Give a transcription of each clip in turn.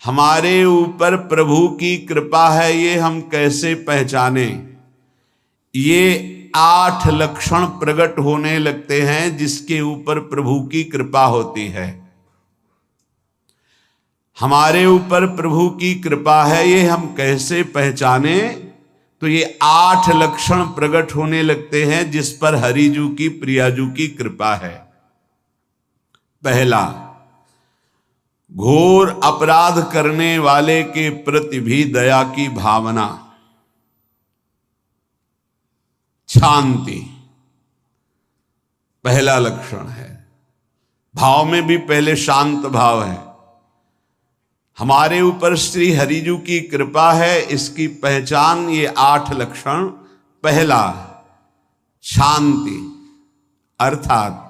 हमारे ऊपर प्रभु की कृपा है ये हम कैसे पहचाने? ये 8 लक्षण प्रकट होने लगते हैं जिसके ऊपर प्रभु की कृपा होती है। हमारे ऊपर प्रभु की कृपा है ये हम कैसे पहचाने? तो ये 8 लक्षण प्रकट होने लगते हैं जिस पर हरिजू की प्रियाजू की कृपा है। पहला, घोर अपराध करने वाले के प्रति भी दया की भावना, शांति पहला लक्षण है। भाव में भी पहले शांत भाव है। हमारे ऊपर श्री हरिजू की कृपा है, इसकी पहचान ये 8 लक्षण। पहला, शांति, अर्थात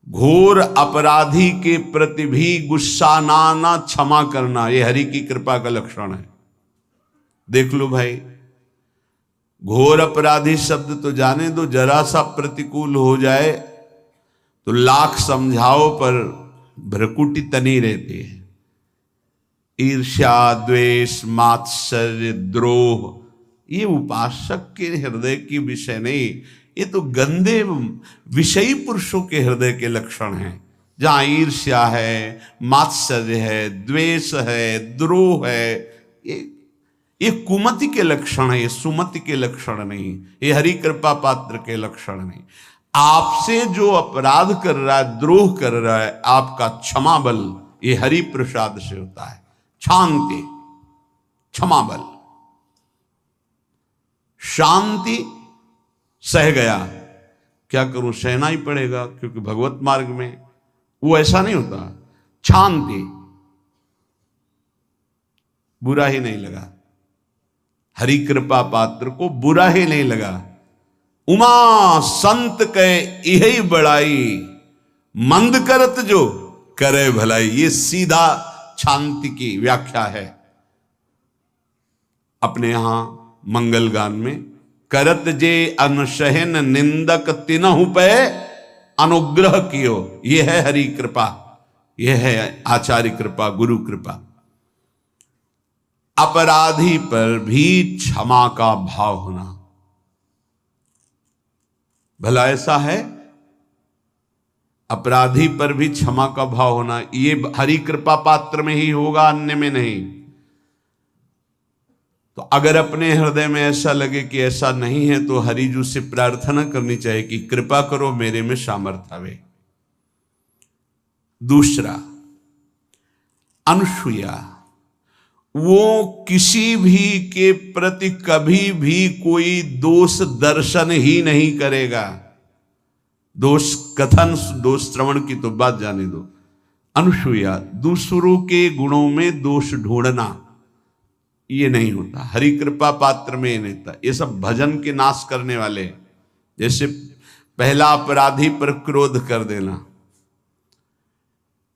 घोर अपराधी के प्रति भी गुस्सा ना क्षमा करना, ये हरि की कृपा का लक्षण है। देख लो भाई, घोर अपराधी शब्द तो जाने दो, जरा सा प्रतिकूल हो जाए तो लाख समझाओ पर भ्रकुटी तनी रहती है। ईर्ष्या, द्वेष, मात्सर्य, द्रोह, ये उपासक के हृदय की विषय नहीं, ये तो गंदे विषयी पुरुषों के हृदय के लक्षण हैं। जहां ईर्ष्या है, मात्सर्य है, द्वेष है, द्रोह है, ये कुमति के लक्षण है, ये सुमति के लक्षण नहीं, ये हरि कृपा पात्र के लक्षण नहीं। आपसे जो अपराध कर रहा है, द्रोह कर रहा है, आपका क्षमा बल ये हरि प्रसाद से होता है। शांति, क्षमा बल, शांति, सह गया, क्या करूं, सहना ही पड़ेगा क्योंकि भगवत मार्ग में वो ऐसा नहीं होता। शांति, बुरा ही नहीं लगा, हरि कृपा पात्र को बुरा ही नहीं लगा। उमा संत के यही बड़ाई, मंद करत जो करे भलाई, ये सीधा शांति की व्याख्या है। अपने यहां मंगल गान में, करत जे अनुशहन निंदक तिनहु पे अनुग्रह कियो, ये है हरि कृपा, ये है आचार्य कृपा, गुरु कृपा। अपराधी पर भी क्षमा का भाव होना, भला ऐसा है, अपराधी पर भी क्षमा का भाव होना, ये हरि कृपा पात्र में ही होगा, अन्य में नहीं। तो अगर अपने हृदय में ऐसा लगे कि ऐसा नहीं है तो हरिजू से प्रार्थना करनी चाहिए कि कृपा करो, मेरे में सामर्थ्य आवे। दूसरा, अनुसूया, वो किसी भी के प्रति कभी भी कोई दोष दर्शन ही नहीं करेगा। दोष कथन, दोष श्रवण की तो बात जाने दो। अनुसूया, दूसरों के गुणों में दोष ढूंढना ये नहीं होता, हरि कृपा पात्र में ये नहीं था। ये सब भजन के नाश करने वाले, जैसे पहला अपराधी पर क्रोध कर देना,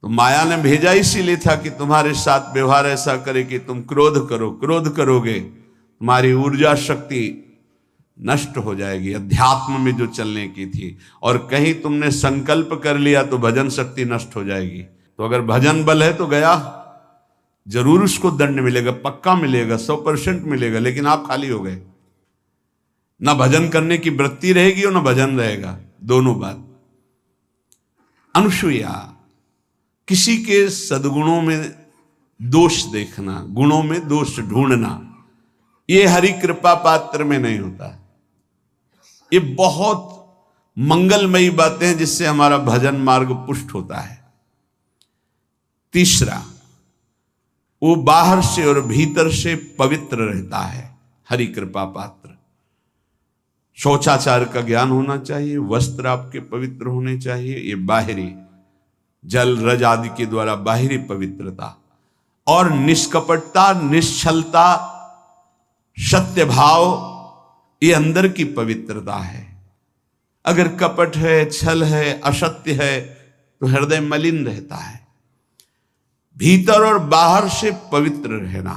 तो माया ने भेजा इसीलिए था कि तुम्हारे साथ व्यवहार ऐसा करे कि तुम क्रोध करो, क्रोध करोगे तुम्हारी ऊर्जा शक्ति नष्ट हो जाएगी, अध्यात्म में जो चलने की थी, और कहीं तुमने संकल्प कर लिया तो भजन शक्ति नष्ट हो जाएगी। तो अगर भजन बल है तो गया, जरूर उसको दंड मिलेगा, पक्का मिलेगा, 100% मिलेगा, लेकिन आप खाली हो गए। ना भजन करने की वृत्ति रहेगी और ना भजन रहेगा, दोनों बात। अनुसूया, किसी के सद्गुणों में दोष देखना, गुणों में दोष ढूंढना, ये हरि कृपा पात्र में नहीं होता। ये बहुत मंगलमयी बातें हैं जिससे हमारा भजन मार्ग पुष्ट होता है। तीसरा, वो बाहर से और भीतर से पवित्र रहता है, हरि कृपा पात्र। शौचाचार का ज्ञान होना चाहिए, वस्त्र आपके पवित्र होने चाहिए, ये बाहरी जल रज आदि के द्वारा बाहरी पवित्रता, और निष्कपटता, निश्चलता, सत्य भाव, ये अंदर की पवित्रता है। अगर कपट है, छल है, असत्य है तो हृदय मलिन रहता है। भीतर और बाहर से पवित्र रहना,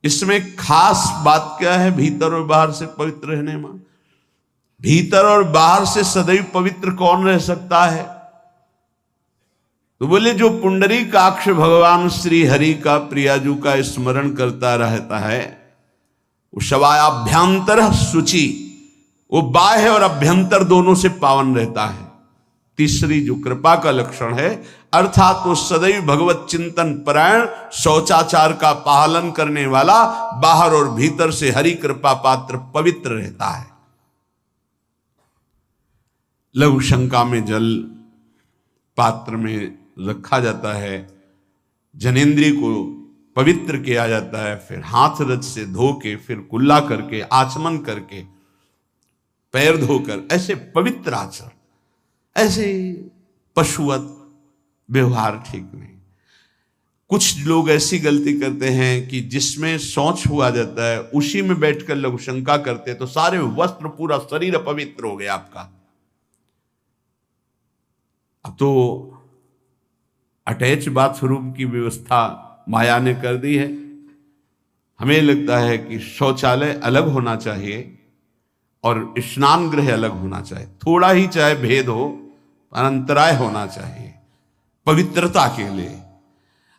इसमें खास बात क्या है भीतर और बाहर से पवित्र रहने में? भीतर और बाहर से सदैव पवित्र कौन रह सकता है? तो बोले जो पुंडरीकाक्ष भगवान श्री हरि का प्रियाजू का स्मरण करता रहता है वो शवायाभ्यंतर शुचि, वो बाह्य और अभ्यंतर दोनों से पावन रहता है। तीसरी जो कृपा का लक्षण है अर्थात वो सदैव भगवत चिंतन परायण, शौचाचार का पालन करने वाला, बाहर और भीतर से हरि कृपा पात्र पवित्र रहता है। लघु शंका में जल पात्र में रखा जाता है, जनेंद्रिय को पवित्र किया जाता है, फिर हाथ रज से धो के, फिर कुल्ला करके, आचमन करके, पैर धोकर, ऐसे पवित्र आचरण, ऐसे पशुवत व्यवहार ठीक नहीं। कुछ लोग ऐसी गलती करते हैं कि जिसमें शौच हुआ जाता है उसी में बैठकर लघु शंका करते हैं, तो सारे वस्त्र, पूरा शरीर अपवित्र हो गया आपका। अब तो अटैच बाथरूम की व्यवस्था माया ने कर दी है। हमें लगता है कि शौचालय अलग होना चाहिए और स्नान गृह अलग होना चाहिए, थोड़ा ही चाहे भेद हो, अंतराय होना चाहिए पवित्रता के लिए।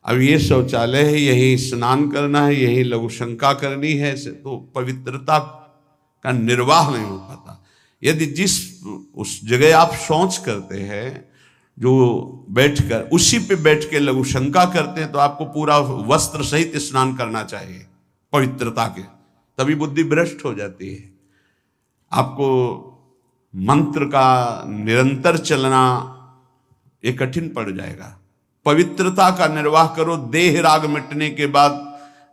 अब ये शौचालय है, यही स्नान करना है, यही लघु शंका करनी है, तो पवित्रता का निर्वाह नहीं हो पाता। यदि जिस उस जगह आप शौच करते हैं, जो बैठकर उसी पे बैठ के लघु शंका करते हैं, तो आपको पूरा वस्त्र सहित स्नान करना चाहिए पवित्रता के, तभी बुद्धि भ्रष्ट हो जाती है। आपको मंत्र का निरंतर चलना ये कठिन पड़ जाएगा। पवित्रता का निर्वाह करो। देह राग मिटने के बाद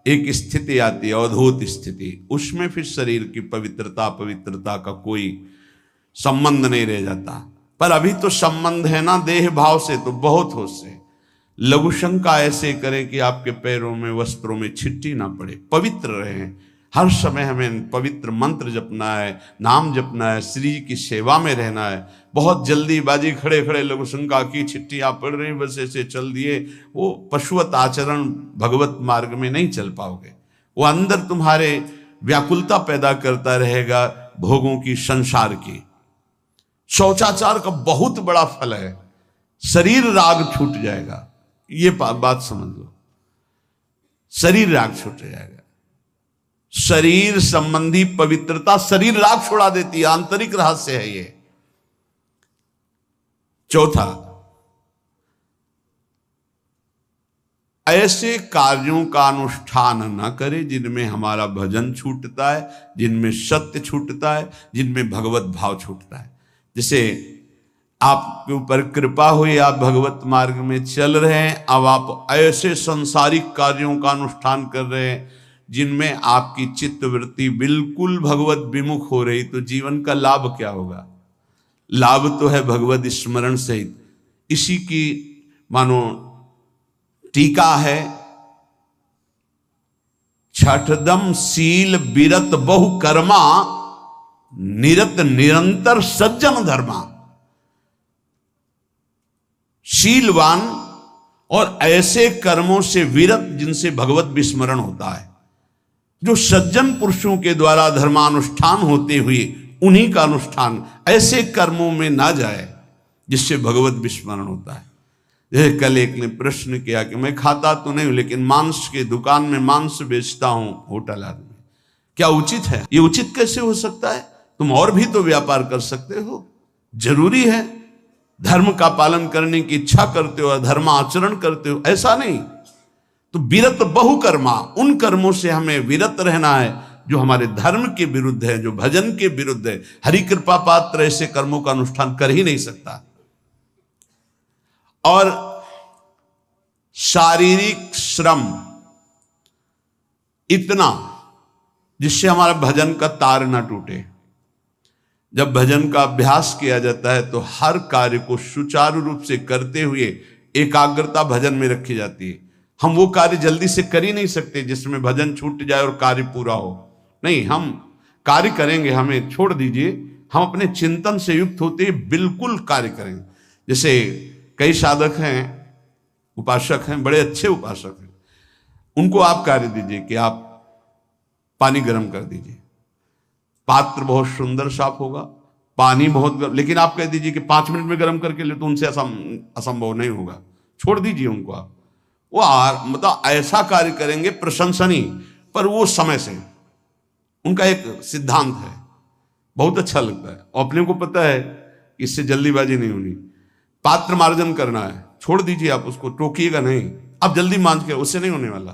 एक स्थिति आती है, अवधूत स्थिति, उसमें फिर शरीर की पवित्रता का कोई संबंध नहीं रह जाता। पर अभी तो संबंध है ना देह भाव से, तो बहुत हो से लघु शंका ऐसे करें कि आपके पैरों में, वस्त्रों में छिट्टी ना पड़े, पवित्र रहें। हर समय हमें पवित्र मंत्र जपना है, नाम जपना है, श्री की सेवा में रहना है। बहुत जल्दीबाजी खड़े खड़े लघु शंका की, छिट्टियां पड़ रही, बस ऐसे चल दिए, वो पशुवत आचरण भगवत मार्ग में नहीं चल पाओगे। वो अंदर तुम्हारे व्याकुलता पैदा करता रहेगा, भोगों की, संसार की। शौचाचार का बहुत बड़ा फल है, शरीर राग छूट जाएगा। ये बात समझ लो, शरीर राग छूट जाएगा। शरीर संबंधी पवित्रता शरीर राग छोड़ा देती है, आंतरिक रहस्य है ये। चौथा, ऐसे कार्यों का अनुष्ठान न करें जिनमें हमारा भजन छूटता है, जिनमें सत्य छूटता है, जिनमें भगवत भाव छूटता है। जैसे आपके ऊपर कृपा हुई, आप भगवत मार्ग में चल रहे हैं, अब आप ऐसे संसारिक कार्यों का अनुष्ठान कर रहे हैं जिनमें आपकी चित्तवृत्ति बिल्कुल भगवत विमुख हो रही, तो जीवन का लाभ क्या होगा? लाभ तो है भगवत स्मरण सहित। इसी की मानो टीका है, छठदम शील बिरत बहु कर्मा, निरत निरंतर सज्जन धर्मा। शीलवान और ऐसे कर्मों से विरत जिनसे भगवत विस्मरण होता है, जो सज्जन पुरुषों के द्वारा धर्मानुष्ठान होते हुए उन्हीं का अनुष्ठान, ऐसे कर्मों में ना जाए जिससे भगवत विस्मरण होता है। जैसे कल एक ने प्रश्न किया कि मैं खाता तो नहीं हूं लेकिन मांस के दुकान में मांस बेचता हूं, होटल आदमी, क्या उचित है? ये उचित कैसे हो सकता है? तुम और भी तो व्यापार कर सकते हो। जरूरी है धर्म का पालन करने की इच्छा करते हो, धर्म आचरण करते हो, ऐसा नहीं। तो विरत बहुकर्मा, उन कर्मों से हमें विरत रहना है जो हमारे धर्म के विरुद्ध है, जो भजन के विरुद्ध है। हरि कृपा पात्र ऐसे कर्मों का अनुष्ठान कर ही नहीं सकता। और शारीरिक श्रम इतना जिससे हमारा भजन का तार ना टूटे। जब भजन का अभ्यास किया जाता है तो हर कार्य को सुचारू रूप से करते हुए एकाग्रता भजन में रखी जाती है। हम वो कार्य जल्दी से कर ही नहीं सकते जिसमें भजन छूट जाए और कार्य पूरा हो। नहीं, हम कार्य करेंगे, हमें छोड़ दीजिए, हम अपने चिंतन से युक्त होते बिल्कुल कार्य करेंगे। जैसे कई साधक हैं, उपासक हैं, बड़े अच्छे उपासक हैं, उनको आप कार्य दीजिए कि आप पानी गर्म कर दीजिए, पात्र बहुत सुंदर साफ होगा, पानी बहुत गर्म, लेकिन आप कह दीजिए कि 5 मिनट में गर्म करके ले, तो उनसे असंभव नहीं होगा। छोड़ दीजिए उनको आप। वो मतलब ऐसा कार्य करेंगे प्रशंसनीय, पर वो समय से, उनका एक सिद्धांत है, बहुत अच्छा लगता है। और अपने को पता है कि इससे जल्दीबाजी नहीं होनी, पात्र मार्जन करना है, छोड़ दीजिए आप उसको, टोकिएगा नहीं, आप जल्दी मांझ के, उससे नहीं होने वाला।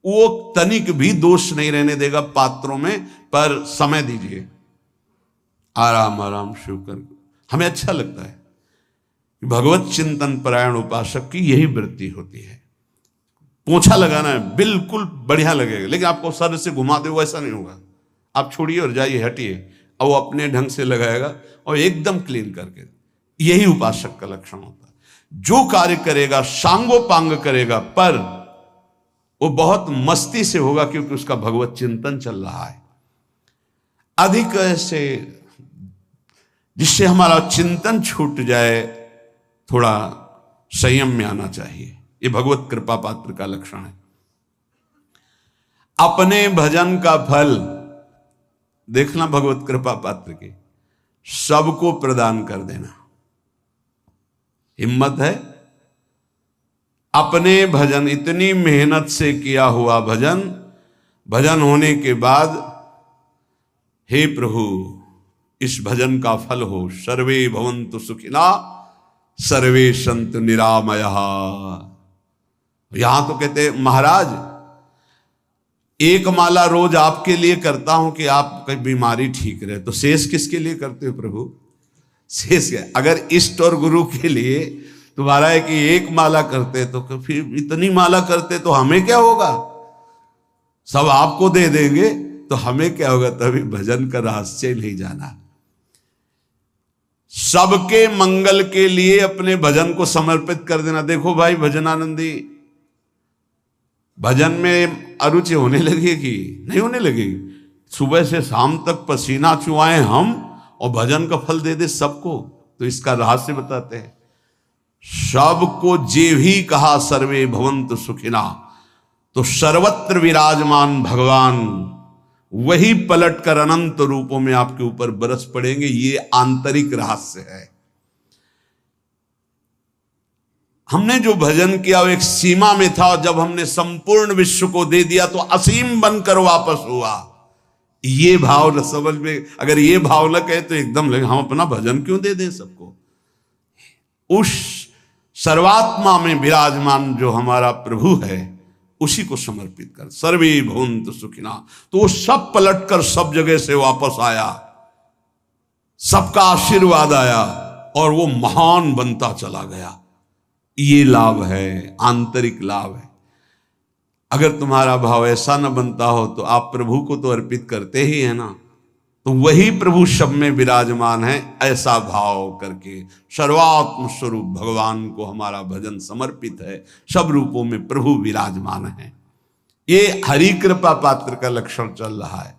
वो तनिक भी दोष नहीं रहने देगा पात्रों में, पर समय दीजिए, आराम आराम शिव कर। हमें अच्छा लगता है, भगवत चिंतन परायण उपासक की यही वृत्ति होती है। पोछा लगाना है, बिल्कुल बढ़िया लगेगा, लेकिन आपको सर से घुमा दे वो ऐसा नहीं होगा। आप छोड़िए और जाइए, हटिए, और वो अपने ढंग से लगाएगा और एकदम क्लीन करके। यही उपासक का लक्षण होता है। जो कार्य करेगा सांगोपांग करेगा, पर वो बहुत मस्ती से होगा, क्योंकि उसका भगवत चिंतन चल रहा है। अधिक ऐसे जिससे हमारा चिंतन छूट जाए, थोड़ा संयम में आना चाहिए। ये भगवत कृपा पात्र का लक्षण है। अपने भजन का फल देखना, भगवत कृपा पात्र के सबको प्रदान कर देना। हिम्मत है, अपने भजन, इतनी मेहनत से किया हुआ भजन, भजन होने के बाद, हे प्रभु इस भजन का फल हो, सर्वे भवन्तु सुखिना सर्वे सन्तु निरामयः। यहां तो कहते हैं महाराज, एक माला रोज आपके लिए करता हूं कि आपकी बीमारी ठीक रहे, तो शेष किसके लिए करते हो प्रभु? शेष क्या? अगर इष्ट और गुरु के लिए तुम्हारा है कि एक माला करते, तो फिर इतनी माला करते तो हमें क्या होगा? सब आपको दे देंगे तो हमें क्या होगा? तभी भजन का रहस्य नहीं जाना। सबके मंगल के लिए अपने भजन को समर्पित कर देना। देखो भाई भजनानंदी, भजन में अरुचि होने लगेगी? नहीं होने लगेगी। सुबह से शाम तक पसीना चुआए हम, और भजन का फल दे दे सबको। तो इसका रहस्य बताते हैं। सबको जे भी कहा सर्वे भवन्तु सुखिना, तो सर्वत्र विराजमान भगवान वही पलटकर अनंत रूपों में आपके ऊपर बरस पड़ेंगे। ये आंतरिक रहस्य है। हमने जो भजन किया वो एक सीमा में था, और जब हमने संपूर्ण विश्व को दे दिया तो असीम बनकर वापस हुआ। ये भाव न समझ में, अगर ये भाव न कहे तो एकदम लगे हम अपना भजन क्यों दे दें सबको। उस सर्वात्मा में विराजमान जो हमारा प्रभु है, उसी को समर्पित कर। सर्वे भवन्तु सुखिना, तो वो सब पलटकर सब जगह से वापस आया, सबका आशीर्वाद आया, और वो महान बनता चला गया। ये लाभ है, आंतरिक लाभ है। अगर तुम्हारा भाव ऐसा न बनता हो तो आप प्रभु को तो अर्पित करते ही है ना, तो वही प्रभु सब में विराजमान है। ऐसा भाव करके सर्वात्म स्वरूप भगवान को हमारा भजन समर्पित है। सब रूपों में प्रभु विराजमान है। ये हरि कृपा पात्र का लक्षण चल रहा है।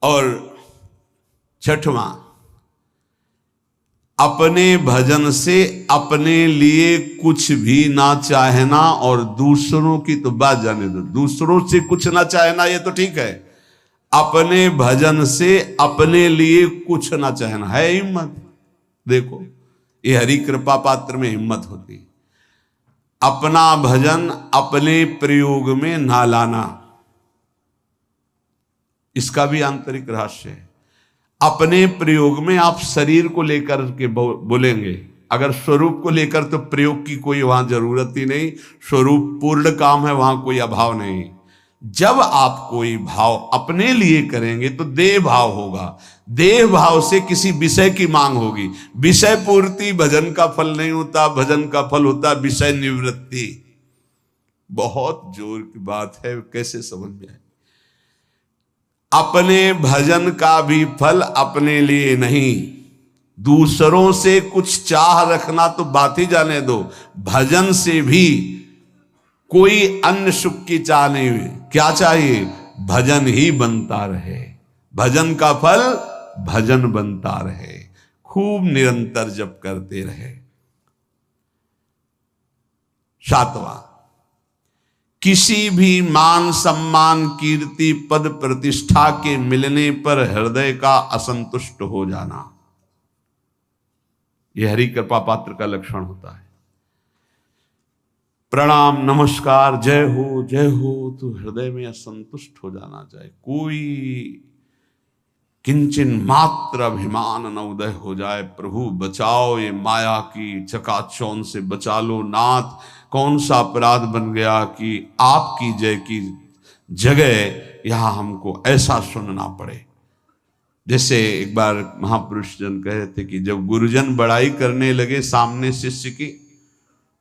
और छठवां, अपने भजन से अपने लिए कुछ भी ना चाहना, और दूसरों की तो बात जाने दो, दूसरों से कुछ ना चाहना ये तो ठीक है। अपने भजन से अपने लिए कुछ ना चाहना है हिम्मत। देखो ये हरि कृपा पात्र में हिम्मत होती है। अपना भजन अपने प्रयोग में ना लाना, इसका भी आंतरिक रहस्य है। अपने प्रयोग में आप शरीर को लेकर के बोलेंगे, अगर स्वरूप को लेकर तो प्रयोग की कोई वहां जरूरत ही नहीं। स्वरूप पूर्ण काम है, वहां कोई अभाव नहीं। जब आप कोई भाव अपने लिए करेंगे तो देह भाव होगा। देह भाव से किसी विषय की मांग होगी। विषय पूर्ति भजन का फल नहीं होता, भजन का फल होता विषय निवृत्ति। बहुत जोर की बात है, कैसे समझ में आए? अपने भजन का भी फल अपने लिए नहीं, दूसरों से कुछ चाह रखना तो बात ही जाने दो। भजन से भी कोई अन्य सुख की चाह नहीं हुई। क्या चाहिए? भजन ही बनता रहे, भजन का फल भजन बनता रहे, खूब निरंतर जप करते रहे। सातवां, किसी भी मान सम्मान कीर्ति पद प्रतिष्ठा के मिलने पर हृदय का असंतुष्ट हो जाना, यह हरि कृपा पात्र का लक्षण होता है। प्रणाम नमस्कार जय हो तो हृदय में असंतुष्ट हो जाना चाहिए। कोई किंचन मात्र अभिमान न उदय हो जाए। प्रभु बचाओ, ये माया की चकाचौंध से बचा लो नाथ। कौन सा अपराध बन गया कि आपकी जय की जगह यहां हमको ऐसा सुनना पड़े। जैसे एक बार महापुरुष जन कह रहे थे कि जब गुरुजन बड़ाई करने लगे सामने शिष्य की,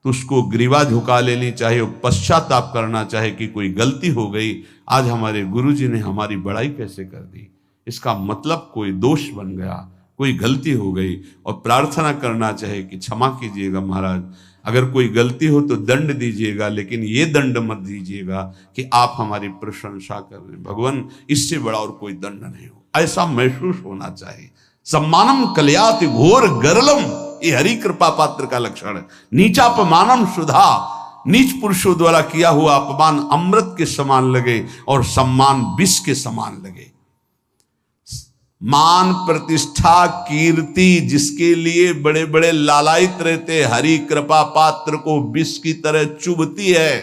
तो उसको ग्रीवा झुका लेनी चाहिए और पश्चाताप करना चाहिए कि कोई गलती हो गई, आज हमारे गुरुजी ने हमारी बड़ाई कैसे कर दी, इसका मतलब कोई दोष बन गया, कोई गलती हो गई, और प्रार्थना करना चाहिए कि क्षमा कीजिएगा महाराज, अगर कोई गलती हो तो दंड दीजिएगा, लेकिन ये दंड मत दीजिएगा कि आप हमारी प्रशंसा कर रहे हैं। भगवान, इससे बड़ा और कोई दंड नहीं हो, ऐसा महसूस होना चाहिए। सम्मानम कल्याति घोर गरलम, ये हरि कृपा पात्र का लक्षण है। नीचापमानम सुधा, नीच पुरुषों द्वारा किया हुआ अपमान अमृत के समान लगे और सम्मान विष के समान लगे। मान प्रतिष्ठा कीर्ति जिसके लिए बड़े बड़े लालायित रहते, हरि कृपा पात्र को विष की तरह चुभती है।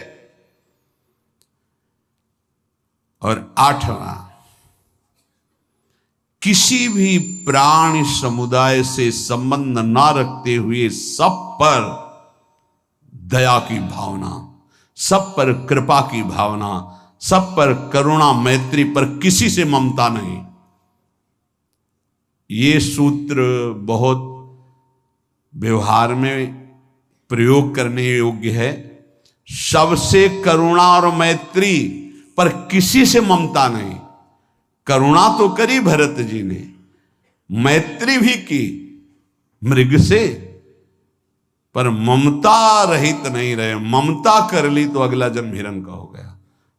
और 8वां, किसी भी प्राणी समुदाय से संबंध ना रखते हुए सब पर दया की भावना, सब पर कृपा की भावना, सब पर करुणा मैत्री, पर किसी से ममता नहीं। ये सूत्र बहुत व्यवहार में प्रयोग करने योग्य है। सबसे करुणा और मैत्री, पर किसी से ममता नहीं। करुणा तो करी भरत जी ने, मैत्री भी की मृग से, पर ममता रहित नहीं रहे। ममता कर ली तो अगला जन्म हिरण का हो गया।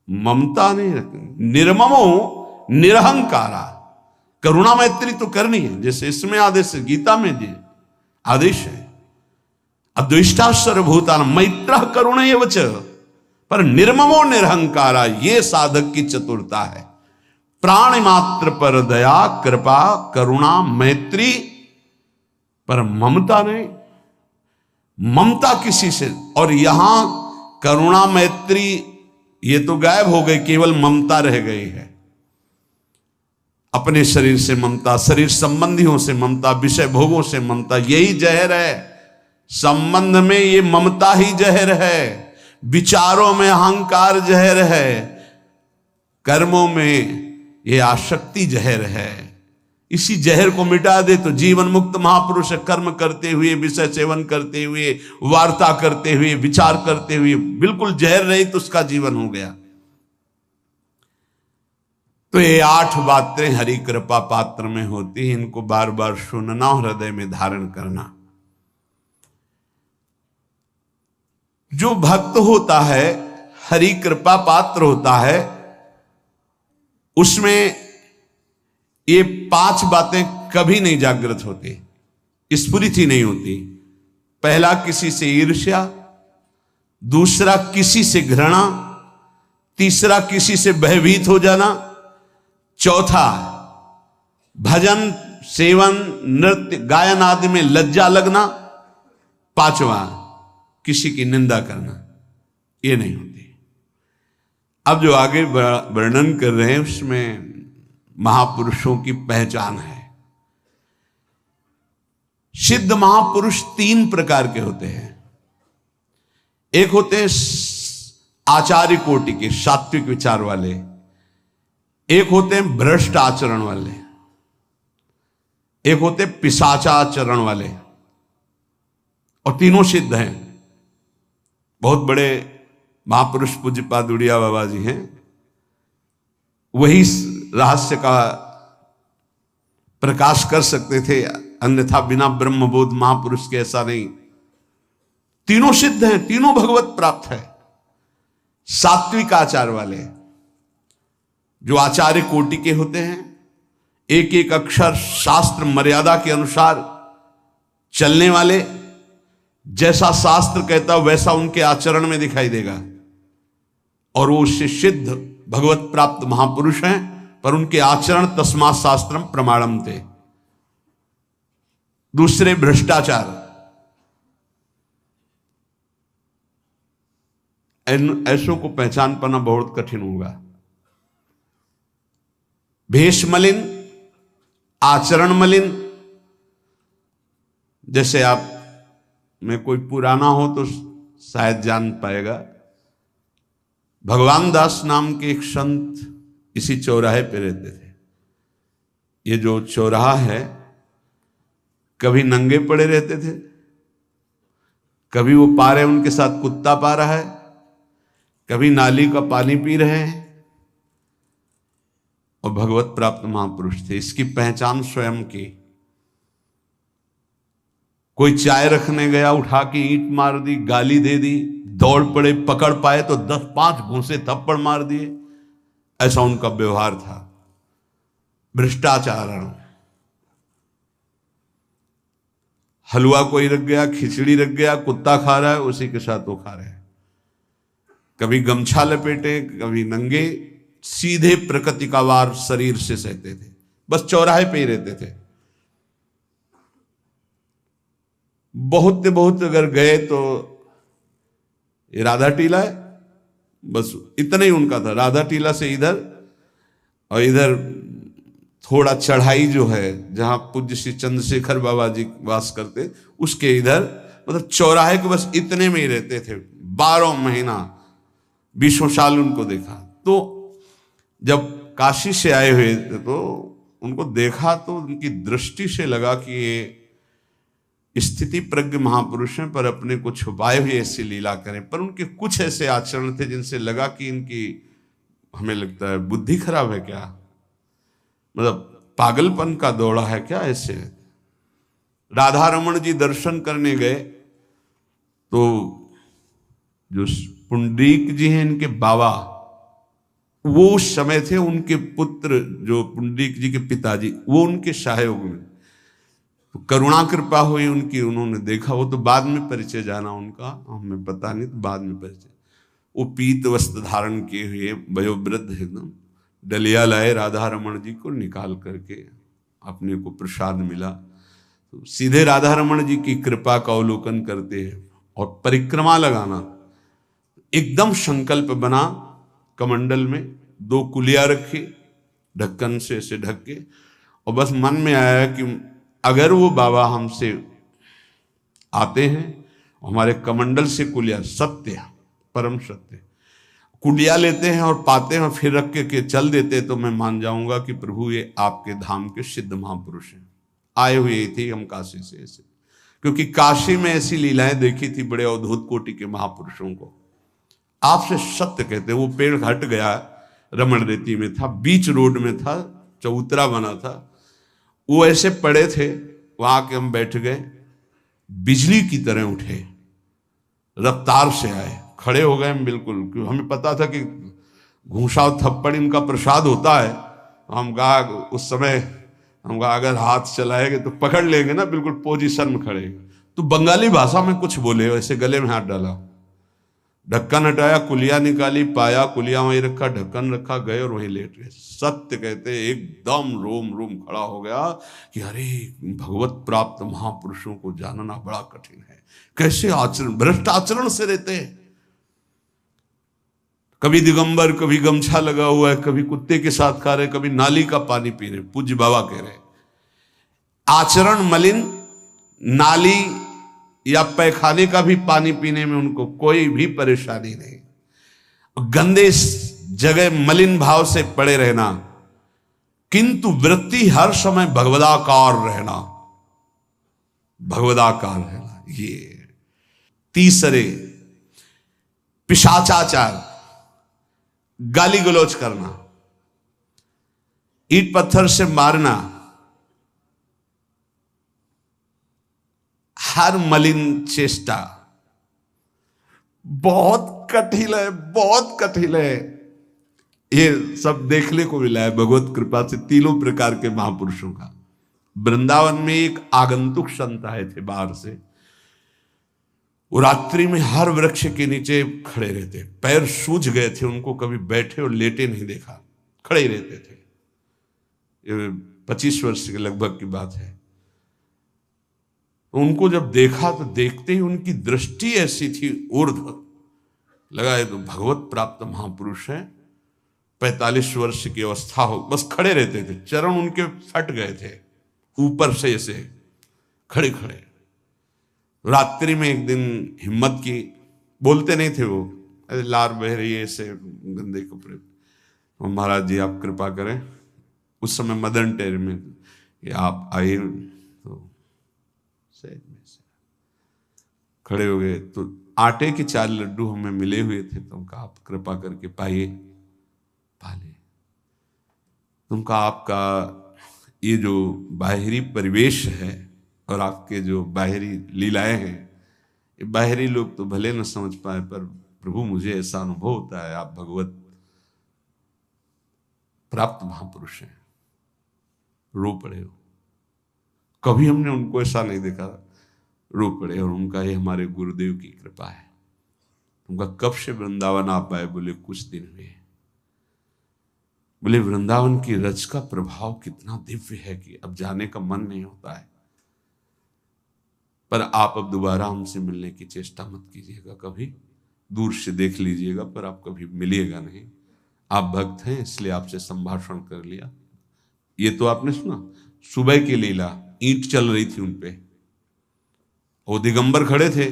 ममता नहीं रखनी। निर्ममो निरहंकारा, करुणा मैत्री तो करनी है, जैसे इसमें आदेश है, गीता में जी आदेश है, अद्वेष्टा सर्वभूतान मैत्र करुणैव च, पर निर्ममो निरहंकारा, ये साधक की चतुरता है। प्राणी मात्र पर दया कृपा करुणा मैत्री, पर ममता नहीं। ममता किसी से, और यहां करुणा मैत्री ये तो गायब हो गई, केवल ममता रह गई है। अपने शरीर से ममता, शरीर संबंधियों से ममता, विषय भोगों से ममता, यही जहर है। संबंध में ये ममता ही जहर है, विचारों में अहंकार जहर है, कर्मों में ये आसक्ति जहर है। इसी जहर को मिटा दे तो जीवन मुक्त महापुरुष कर्म करते हुए, विषय सेवन करते हुए, वार्ता करते हुए, विचार करते हुए, बिल्कुल जहर रही तो उसका जीवन हो गया। तो ये 8 बातें हरि कृपा पात्र में होती हैं, इनको बार बार सुनना और हृदय में धारण करना। जो भक्त होता है, हरि कृपा पात्र होता है, उसमें ये 5 बातें कभी नहीं जागृत होती, स्फुरित ही नहीं होती। पहला, किसी से ईर्ष्या, दूसरा किसी से घृणा, तीसरा किसी से भयभीत हो जाना, चौथा भजन सेवन नृत्य गायन आदि में लज्जा लगना, 5वां किसी की निंदा करना। ये नहीं होती। अब जो आगे वर्णन कर रहे हैं उसमें महापुरुषों की पहचान है। सिद्ध महापुरुष 3 प्रकार के होते हैं। एक होते हैं आचार्य कोटि के, सात्विक विचार वाले। एक होते हैं भ्रष्ट आचरण वाले, एक होते पिशाचाचरण वाले, और तीनों सिद्ध हैं। बहुत बड़े महापुरुष पूज्यपाद उड़िया बाबा जी हैं, वही रहस्य का प्रकाश कर सकते थे, अन्यथा बिना ब्रह्मबोध महापुरुष के ऐसा नहीं। तीनों सिद्ध हैं, तीनों भगवत प्राप्त है। सात्विक आचार वाले, जो आचार्य कोटि के होते हैं, एक एक अक्षर शास्त्र मर्यादा के अनुसार चलने वाले, जैसा शास्त्र कहता वैसा उनके आचरण में दिखाई देगा, और वो उससे सिद्ध भगवत प्राप्त महापुरुष हैं, पर उनके आचरण तस्मात् शास्त्रम प्रमाणम थे। दूसरे भ्रष्टाचार, ऐसों को पहचान पाना बहुत कठिन होगा। भेष मलिन, आचरण मलिन। जैसे आप में कोई पुराना हो तो शायद जान पाएगा, भगवान दास नाम के एक संत इसी चौराहे पे रहते थे। ये जो चौराहा है, कभी नंगे पड़े रहते थे, कभी वो पा रहे उनके साथ कुत्ता पा रहा है, कभी नाली का पानी पी रहे हैं, और भगवत प्राप्त महापुरुष थे। इसकी पहचान स्वयं की। कोई चाय रखने गया, उठा के ईंट मार दी, गाली दे दी, दौड़ पड़े, पकड़ पाए तो 10-5 घूंसे थप्पड़ मार दिए। ऐसा उनका व्यवहार था, भ्रष्टाचार। हलवा कोई रख गया, खिचड़ी रख गया, कुत्ता खा रहा है, उसी के साथ वो खा रहे हैं। कभी गमछा लपेटे, कभी नंगे, सीधे प्रकृति का वार शरीर से सहते थे, बस चौराहे पे ही रहते थे। बहुत अगर गए तो ये राधा टीला है, बस इतना ही उनका था। राधा टीला से इधर, और इधर थोड़ा चढ़ाई जो है जहां पूज्य श्री चंद्रशेखर बाबा जी वास करते, उसके इधर, मतलब चौराहे के बस इतने में ही रहते थे 12 महीना, 20 साल उनको देखा। तो जब काशी से आए हुए थे तो उनको देखा तो उनकी दृष्टि से लगा कि ये स्थिति प्रज्ञ महापुरुष हैं, पर अपने को छुपाए हुए ऐसी लीला करें। पर उनके कुछ ऐसे आचरण थे जिनसे लगा कि इनकी, हमें लगता है, बुद्धि खराब है क्या, मतलब पागलपन का दौड़ा है क्या ऐसे। राधा रमन जी दर्शन करने गए तो जो पुंडरीक जी हैं इनके बाबा, वो उस समय थे, उनके पुत्र जो पुंडरीक जी के पिताजी, वो उनके सहयोग में, तो करुणा कृपा हुई उनकी, उन्होंने देखा। वो तो बाद में परिचय जाना उनका, हमें पता नहीं, तो बाद में परिचय। वो पीत वस्त्र धारण किए हुए वयोवृद्ध एकदम डलिया लाए, राधा रमन जी को निकाल करके अपने को प्रसाद मिला, तो सीधे राधा रमन जी की कृपा का अवलोकन करते हैं। और परिक्रमा लगाना, एकदम संकल्प बना, कमंडल में 2 कुलिया रखी, ढक्कन से ऐसे ढक के, और बस मन में आया कि अगर वो बाबा हमसे आते हैं, हमारे कमंडल से कुलिया, सत्य, परम सत्य, कुलिया लेते हैं और पाते हैं और फिर रख के चल देते, तो मैं मान जाऊंगा कि प्रभु ये आपके धाम के सिद्ध महापुरुष हैं, आए हुए थे हम काशी से ऐसे। क्योंकि काशी में ऐसी लीलाएं देखी थी बड़े अवधूत कोटि के महापुरुषों को। आपसे सत्य कहते, वो पेड़ हट गया, रमण रेती में था, बीच रोड में था, चबूतरा बना था, वो ऐसे पड़े थे, वहां के हम बैठ गए, बिजली की तरह उठे, रफ्तार से आए, खड़े हो गए हम बिल्कुल, क्योंकि हमें पता था कि घूंसा और थप्पड़ इनका प्रसाद होता है। हम कहा उस समय, हम कहा अगर हाथ चलाएंगे तो पकड़ लेंगे ना, बिल्कुल पोजीशन में खड़े। तो बंगाली भाषा में कुछ बोले, वैसे गले में हाथ डाला, ढक्कन हटाया, कुलिया निकाली, पाया, कुलिया वहीं रखा, ढक्कन रखा, गए और वहीं लेट गए। सत्य कहते एकदम रोम रोम खड़ा हो गया कि अरे भगवत प्राप्त महापुरुषों को जानना बड़ा कठिन है, कैसे आचरण, भ्रष्ट आचरण से रहते हैं। कभी दिगंबर, कभी गमछा लगा हुआ है, कभी कुत्ते के साथ खा रहे, कभी नाली का पानी पी रहे। पूज्य बाबा कह रहे आचरण मलिन, नाली या पैखाने का भी पानी पीने में उनको कोई भी परेशानी नहीं। गंदे जगह मलिन भाव से पड़े रहना, किंतु वृत्ति हर समय भगवदाकार रहना, भगवदाकार रहना। ये तीसरे, पिशाचाचार, गाली गलौज करना, ईंट पत्थर से मारना, हर मलिन चेष्टा बहुत कठिन है, बहुत कठिन है। ये सब देखने को मिला है भगवत कृपा से तीनों प्रकार के महापुरुषों का। वृंदावन में एक आगंतुक संत आए थे बाहर से, वो रात्रि में हर वृक्ष के नीचे खड़े रहते, पैर सूज गए थे, उनको कभी बैठे और लेटे नहीं देखा, खड़े ही रहते थे। ये 25 वर्ष के लगभग की बात है। उनको जब देखा तो देखते ही उनकी दृष्टि ऐसी थी ऊर्ध्व, लगा ये तो भगवत प्राप्त महापुरुष है। 45 वर्ष की अवस्था हो, बस खड़े रहते थे, चरण उनके फट गए थे ऊपर से ऐसे खड़े खड़े। रात्रि में एक दिन हिम्मत की, बोलते नहीं थे वो, अरे लार बह रही है ऐसे गंदे कपड़े, तो महाराज जी आप कृपा करें। उस समय मदन टेर में कि आप आइए, तो सहज में से खड़े हो गए। तो आटे के 4 लड्डू हमें मिले हुए थे, तो उनका आप कृपा करके पाइए, पाले। तुमका आपका ये जो बाहरी परिवेश है और आपके जो बाहरी लीलाएं हैं, ये बाहरी लोग तो भले न समझ पाए, पर प्रभु मुझे ऐसा अनुभव होता है आप भगवत प्राप्त महापुरुष हैं। रो पड़े हो, कभी हमने उनको ऐसा नहीं देखा, रो पड़े। और उनका ये हमारे गुरुदेव की कृपा है। उनका कब से वृंदावन आप आए? बोले कुछ दिन हुए। बोले वृंदावन की रज का प्रभाव कितना दिव्य है कि अब जाने का मन नहीं होता है। पर आप अब दोबारा हमसे मिलने की चेष्टा मत कीजिएगा, कभी दूर से देख लीजिएगा, पर आप कभी मिलिएगा नहीं। आप भक्त हैं इसलिए आपसे संभाषण कर लिया। ये तो आपने सुना सुबह की लीला, ईंट चल रही थी उनपे, वो दिगंबर खड़े थे,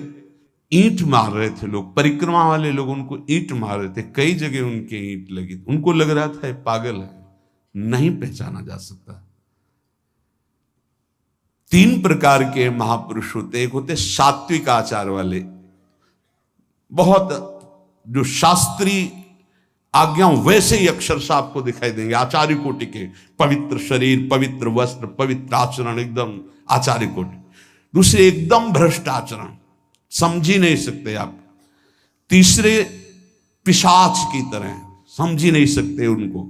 ईंट मार रहे थे लोग, परिक्रमा वाले लोग उनको ईंट मार रहे थे, कई जगह उनके ईंट लगी। उनको लग रहा था ये पागल है, नहीं पहचाना जा सकता। 3 प्रकार के महापुरुष होते। एक होते सात्विक आचार वाले, बहुत जो शास्त्रीय आज्ञाओं वैसे ही अक्षरशः आपको दिखाई देंगे, आचार्य कोटि के, पवित्र शरीर, पवित्र वस्त्र, पवित्र आचरण, एकदम आचार्य कोटि। दूसरे एकदम भ्रष्ट आचरण, समझ ही नहीं सकते आप। तीसरे पिशाच की तरह, समझ ही नहीं सकते उनको।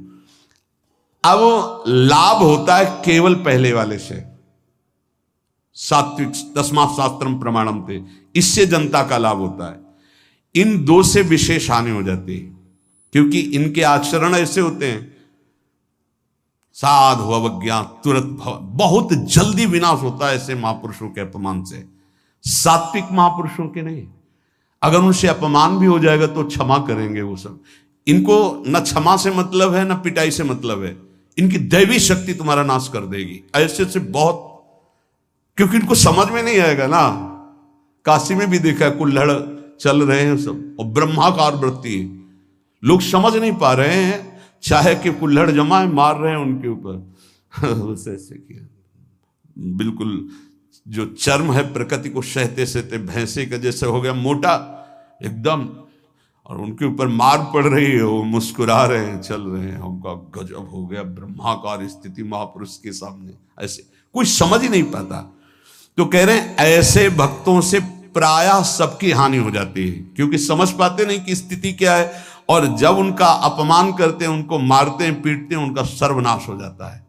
अब लाभ होता है केवल पहले वाले से, सात्विक तस्मात् शास्त्रम प्रमाणम थे, इससे जनता का लाभ होता है। इन 2 से विशेष हानि हो जाती है, क्योंकि इनके आचरण ऐसे होते हैं, साधु अवज्ञा तुरंत भव, बहुत जल्दी विनाश होता है ऐसे महापुरुषों के अपमान से। सात्विक महापुरुषों के नहीं, अगर उनसे अपमान भी हो जाएगा तो क्षमा करेंगे वो सब। इनको न क्षमा से मतलब है न पिटाई से मतलब है, इनकी दैवी शक्ति तुम्हारा नाश कर देगी। ऐसे से बहुत, क्योंकि इनको समझ में नहीं आएगा ना। काशी में भी देखा है, कुल्हड़ चल रहे हैं सब, और ब्रह्माकार वृत्ति, लोग समझ नहीं पा रहे हैं, चाहे कि कुल्हड़ जमाए मार रहे हैं उनके ऊपर। ऐसे किया, बिल्कुल जो चर्म है प्रकृति को सहते सहते भैंसे का जैसे हो गया मोटा एकदम, और उनके ऊपर मार पड़ रही है, वो मुस्कुरा रहे हैं, चल रहे हैं। उनका गजब हो गया, ब्रह्माकार स्थिति महापुरुष के सामने। ऐसे कोई समझ ही नहीं पाता। तो कह रहे हैं ऐसे भक्तों से प्रायः सबकी हानि हो जाती है, क्योंकि समझ पाते नहीं कि स्थिति क्या है, और जब उनका अपमान करते हैं, उनको मारते हैं, पीटते हैं, उनका सर्वनाश हो जाता है।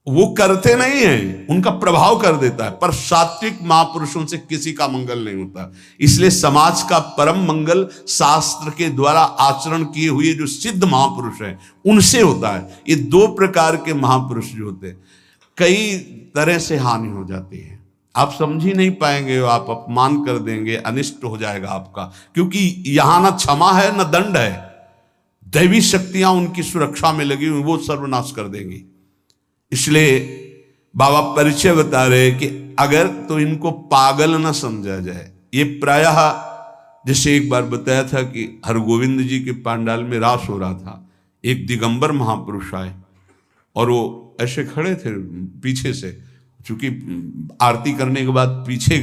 वो करते नहीं है, उनका प्रभाव कर देता है, पर सात्विक महापुरुषों से किसी का मंगल नहीं होता। इसलिए समाज का परम मंगल शास्त्र के द्वारा आचरण किए हुए जो सिद्ध महापुरुष हैं उनसे होता है। ये 2 प्रकार के महापुरुष जो होते हैं, कई तरह से हानि हो जाती है। आप समझ ही नहीं पाएंगे, आप अपमान कर देंगे, अनिष्ट हो जाएगा आपका, क्योंकि यहां ना क्षमा है न दंड है। दैवी शक्तियां उनकी सुरक्षा में लगी हुई, वो सर्वनाश कर देंगी। इसलिए बाबा परिचय बता रहे कि अगर तो इनको पागल न समझा जाए। ये प्रायः जैसे एक बार बताया था कि हरगोविंद जी के पांडाल में रास हो रहा था, एक दिगंबर महापुरुष आए और वो ऐसे खड़े थे पीछे से, चूंकि आरती करने के बाद पीछे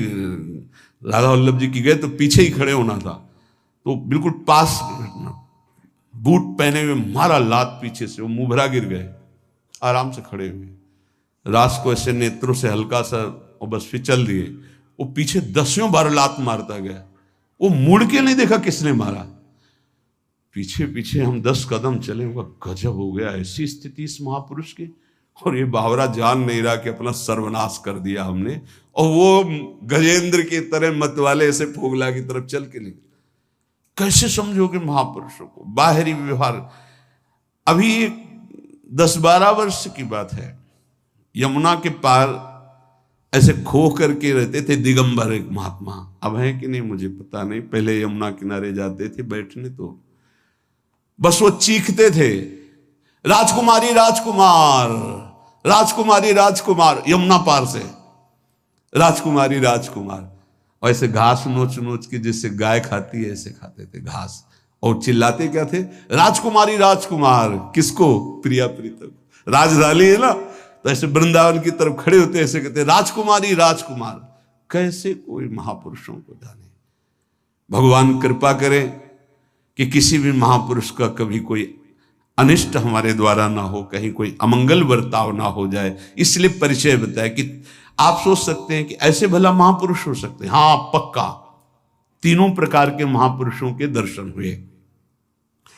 राधा वल्लभ जी की गए तो पीछे ही खड़े होना था, तो बिल्कुल पास बूट पहने हुए मारा लात पीछे से, वो मुभरा गिर गए। आराम से खड़े हुए रास को ऐसे नेत्रों से हल्का सा और बस फिचल दिए। वो पीछे 10 बार लात मारता गया, वो मुड़ के नहीं देखा किसने मारा, पीछे पीछे हम 10 कदम चले। गजब हो गया, ऐसी स्थिति इस महापुरुष की। और ये बावरा जान नहीं रहा कि अपना सर्वनाश कर दिया हमने, और वो गजेंद्र की तरह मत वाले ऐसे फोगला की तरफ चल के निकले। कैसे समझोगे महापुरुषों को? बाहरी व्यवहार। अभी 10-12 वर्ष की बात है, यमुना के पार ऐसे खो करके रहते थे। दिगंबर एक महात्मा, अब है कि नहीं मुझे पता नहीं, पहले यमुना किनारे जाते थे बैठने, तो बस वो चीखते थे, राजकुमारी राजकुमार, राजकुमारी राजकुमार, यमुना पार से राजकुमारी राजकुमार। और ऐसे घास नोच नोच के जैसे गाय खाती है ऐसे खाते थे घास, और चिल्लाते क्या थे, राजकुमारी राजकुमार। किसको? प्रिया प्रीतम, राजधानी है ना, तो ऐसे वृंदावन की तरफ खड़े होते ऐसे कहते, राजकुमारी राजकुमार। कैसे कोई महापुरुषों को जाने। भगवान कृपा करें कि किसी भी महापुरुष का कभी कोई अनिष्ट हमारे द्वारा ना हो, कहीं कोई अमंगल बर्ताव ना हो जाए, इसलिए परिचय बताया। कि आप सोच सकते हैं कि ऐसे भला महापुरुष हो सकते हैं? हाँ, पक्का 3 प्रकार के महापुरुषों के दर्शन हुए।